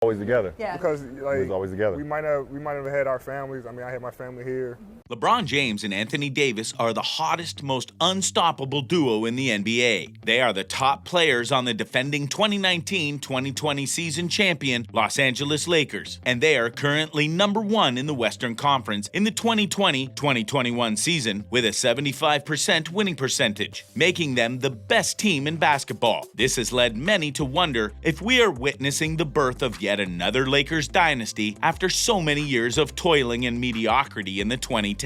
Always together. Yeah. Because It was always together. we might have had our families. I mean, I had my family here. LeBron James and Anthony Davis are the hottest, most unstoppable duo in the NBA. They are the top players on the defending 2019-2020 season champion Los Angeles Lakers, and they are currently #1 in the Western Conference in the 2020-2021 season with a 75% winning percentage, making them the best team in basketball. This has led many to wonder if we are witnessing the birth of yet another Lakers dynasty after so many years of toiling and mediocrity in the 2010s.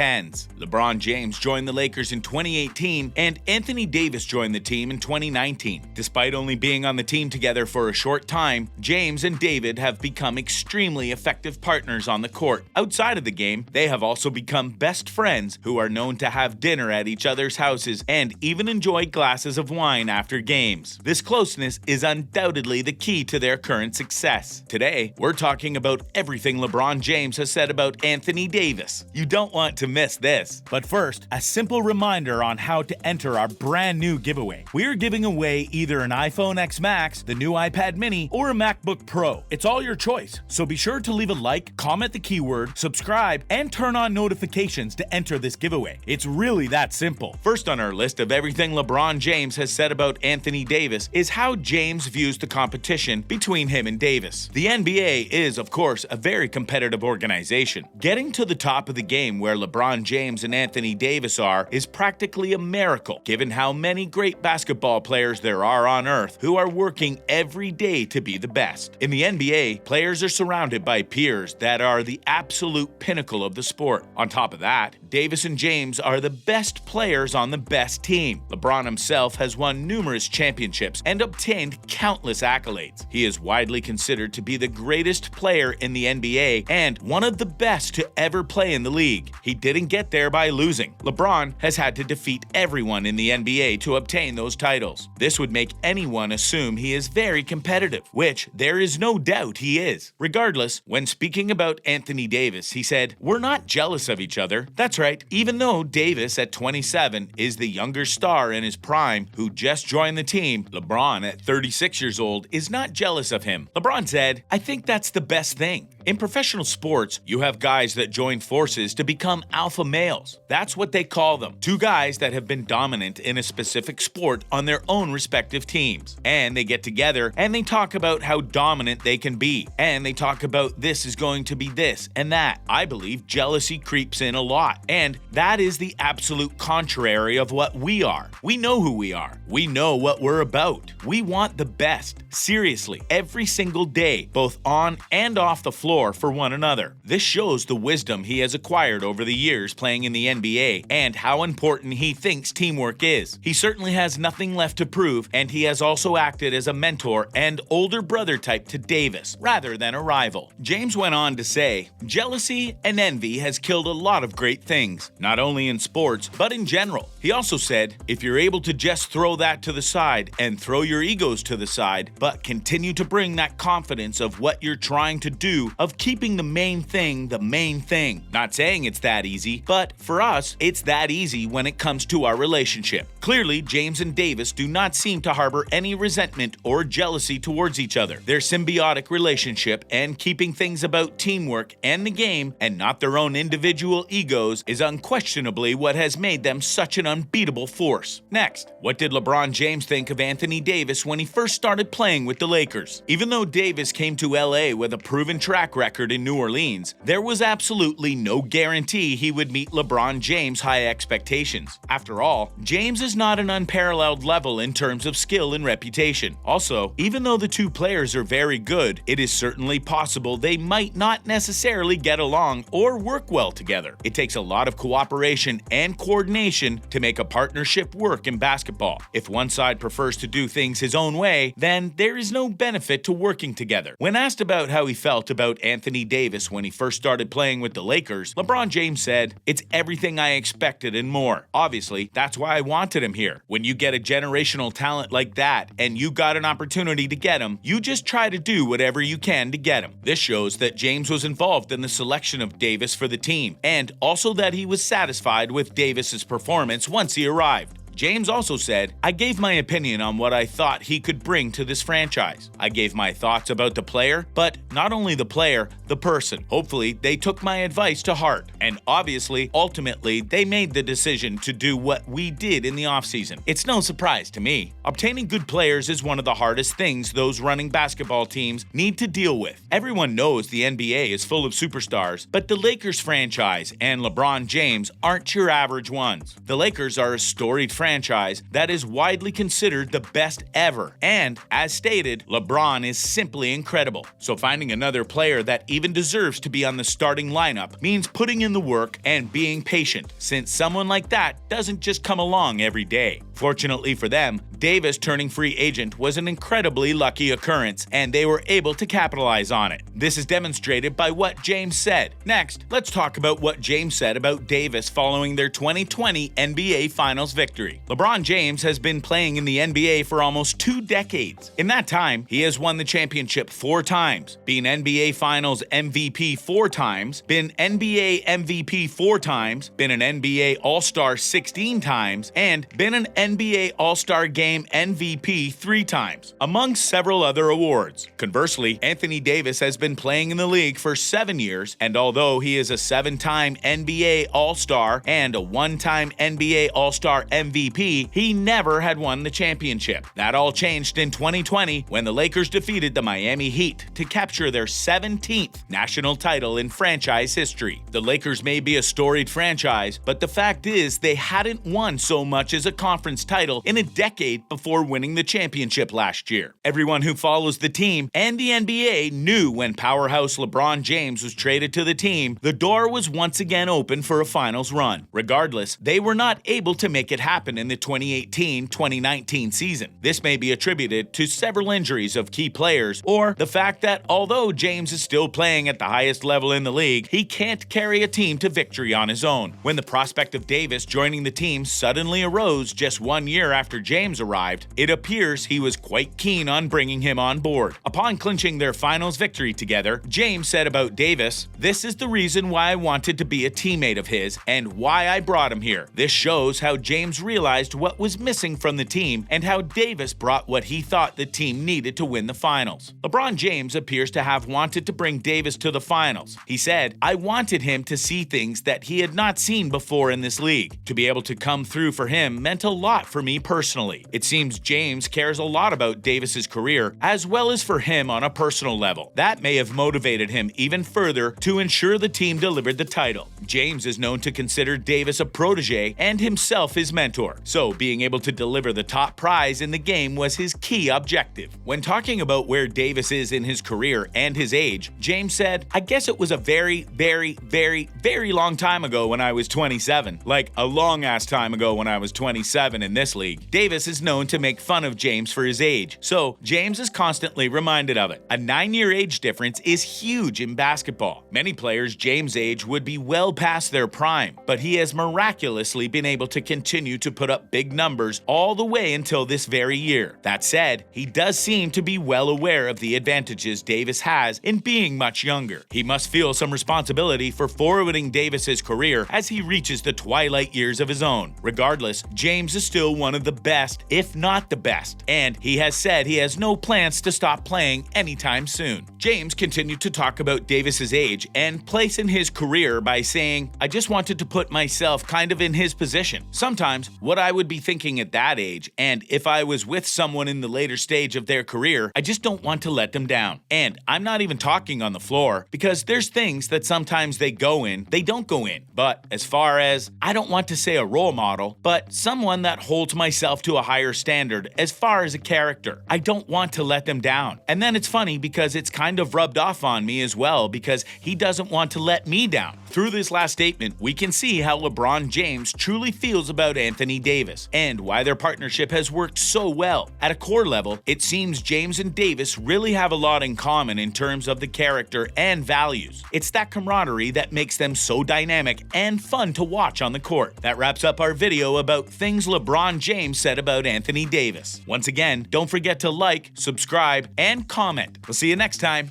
LeBron James joined the Lakers in 2018 and Anthony Davis joined the team in 2019. Despite only being on the team together for a short time, James and David have become extremely effective partners on the court. Outside of the game, they have also become best friends who are known to have dinner at each other's houses and even enjoy glasses of wine after games. This closeness is undoubtedly the key to their current success. Today, we're talking about everything LeBron James has said about Anthony Davis. You don't want to miss this. But first, a simple reminder on how to enter our brand new giveaway. We are giving away either an iPhone X Max, the new iPad mini, or a MacBook Pro. It's all your choice. So be sure to leave a like, comment the keyword, subscribe, and turn on notifications to enter this giveaway. It's really that simple. First on our list of everything LeBron James has said about Anthony Davis is how James views the competition between him and Davis. The NBA is, of course, a very competitive organization. Getting to the top of the game where LeBron James and Anthony Davis are is practically a miracle, given how many great basketball players there are on earth who are working every day to be the best. In the NBA, players are surrounded by peers that are the absolute pinnacle of the sport. On top of that, Davis and James are the best players on the best team. LeBron himself has won numerous championships and obtained countless accolades. He is widely considered to be the greatest player in the NBA and one of the best to ever play in the league. He didn't get there by losing. LeBron has had to defeat everyone in the NBA to obtain those titles. This would make anyone assume he is very competitive, which there is no doubt he is. Regardless, when speaking about Anthony Davis, he said, "We're not jealous of each other." That's right, even though Davis at 27 is the younger star in his prime who just joined the team, LeBron at 36 years old is not jealous of him. LeBron said, "I think that's the best thing. In professional sports, you have guys that join forces to become alpha males. That's what they call them. Two guys that have been dominant in a specific sport on their own respective teams. And they get together and they talk about how dominant they can be. And they talk about this is going to be this and that. I believe jealousy creeps in a lot. And that is the absolute contrary of what we are. We know who we are. We know what we're about. We want the best. Seriously, every single day, both on and off the floor for one another. This shows the wisdom he has acquired over the years playing in the NBA and how important he thinks teamwork is. He certainly has nothing left to prove, and he has also acted as a mentor and older brother type to Davis, rather than a rival." James went on to say, "Jealousy and envy has killed a lot of great things, not only in sports, but in general." He also said, "If you're able to just throw that to the side and throw your egos to the side, but continue to bring that confidence of what you're trying to do, of keeping the main thing the main thing. Not saying it's that easy, but for us, it's that easy when it comes to our relationship." Clearly, James and Davis do not seem to harbor any resentment or jealousy towards each other. Their symbiotic relationship and keeping things about teamwork and the game and not their own individual egos is unquestionably what has made them such an unbeatable force. Next, what did LeBron James think of Anthony Davis when he first started playing with the Lakers? Even though Davis came to LA with a proven track record in New Orleans, there was absolutely no guarantee he would meet LeBron James' high expectations. After all, James is not an unparalleled level in terms of skill and reputation. Also, even though the two players are very good, it is certainly possible they might not necessarily get along or work well together. It takes a lot of cooperation and coordination to make a partnership work in basketball. If one side prefers to do things his own way, then there is no benefit to working together. When asked about how he felt about Anthony Davis when he first started playing with the Lakers, LeBron James said, "It's everything I expected and more. Obviously, that's why I wanted him here. When you get a generational talent like that and you got an opportunity to get him, you just try to do whatever you can to get him." This shows that James was involved in the selection of Davis for the team, and also that he was satisfied with Davis's performance once he arrived. James also said, "I gave my opinion on what I thought he could bring to this franchise. I gave my thoughts about the player, but not only the player, the person. Hopefully, they took my advice to heart. And obviously, ultimately, they made the decision to do what we did in the offseason. It's no surprise to me. Obtaining good players is one of the hardest things those running basketball teams need to deal with. Everyone knows the NBA is full of superstars, but the Lakers franchise and LeBron James aren't your average ones. The Lakers are a storied franchise that is widely considered the best ever. And, as stated, LeBron is simply incredible. So finding another player that even deserves to be on the starting lineup means putting in the work and being patient, since someone like that doesn't just come along every day. Fortunately for them, Davis turning free agent was an incredibly lucky occurrence, and they were able to capitalize on it. This is demonstrated by what James said. Next, let's talk about what James said about Davis following their 2020 NBA Finals victory. LeBron James has been playing in the NBA for almost 2 decades. In that time, he has won the championship 4 times, been NBA Finals MVP 4 times, been NBA MVP 4 times, been an NBA All-Star 16 times, and been an NBA All-Star Game MVP 3 times, among several other awards. Conversely, Anthony Davis has been playing in the league for 7 years, and although he is a 7-time NBA All-Star and a 1-time NBA All-Star MVP, he never had won the championship. That all changed in 2020 when the Lakers defeated the Miami Heat to capture their 17th national title in franchise history. The Lakers may be a storied franchise, but the fact is they hadn't won so much as a conference title in a decade before winning the championship last year. Everyone who follows the team and the NBA knew when powerhouse LeBron James was traded to the team, the door was once again open for a finals run. Regardless, they were not able to make it happen in the 2018-2019 season. This may be attributed to several injuries of key players, or the fact that although James is still playing at the highest level in the league, he can't carry a team to victory on his own. When the prospect of Davis joining the team suddenly arose just 1 year after James arrived, it appears he was quite keen on bringing him on board. Upon clinching their finals victory together, James said about Davis, "This is the reason why I wanted to be a teammate of his and why I brought him here. This shows how James realized what was missing from the team and how Davis brought what he thought the team needed to win the finals." LeBron James appears to have wanted to bring Davis to the finals. He said, "I wanted him to see things that he had not seen before in this league. To be able to come through for him meant a lot for me personally." It seems James cares a lot about Davis's career as well as for him on a personal level. That may have motivated him even further to ensure the team delivered the title. James is known to consider Davis a protege and himself his mentor, so being able to deliver the top prize in the game was his key objective. When talking about where Davis is in his career and his age, James said, "I guess it was a very, very, very, very long time ago when I was 27. Like a long-ass time ago when I was 27 in this league." Davis is known to make fun of James for his age, so James is constantly reminded of it. A 9-year age difference is huge in basketball. Many players James' age would be well past their prime, but he has miraculously been able to continue to put up big numbers all the way until this very year. That said, he does seem to be well aware of the advantages Davis has in being much younger. He must feel some responsibility for forwarding Davis's career as he reaches the twilight years of his own. Regardless, James is still one of the best, if not the best, and he has said he has no plans to stop playing anytime soon. James continued to talk about Davis's age and place in his career by saying, "I just wanted to put myself kind of in his position. Sometimes what I would be thinking at that age, and if I was with someone in the later stage of their career, I just don't want to let them down. And I'm not even talking on the floor, because there's things that sometimes they don't go in. But as far as, I don't want to say a role model, but someone that holds myself to a higher standard as far as a character, I don't want to let them down." And then it's funny because it's kind of rubbed off on me as well, because he doesn't want to let me down. Through this last statement, we can see how LeBron James truly feels about Anthony Davis and why their partnership has worked so well. At a core level, it seems James and Davis really have a lot in common in terms of the character and values. It's that camaraderie that makes them so dynamic and fun to watch on the court. That wraps up our video about things LeBron James said about Anthony Davis. Once again, don't forget to like, subscribe, and comment. We'll see you next time.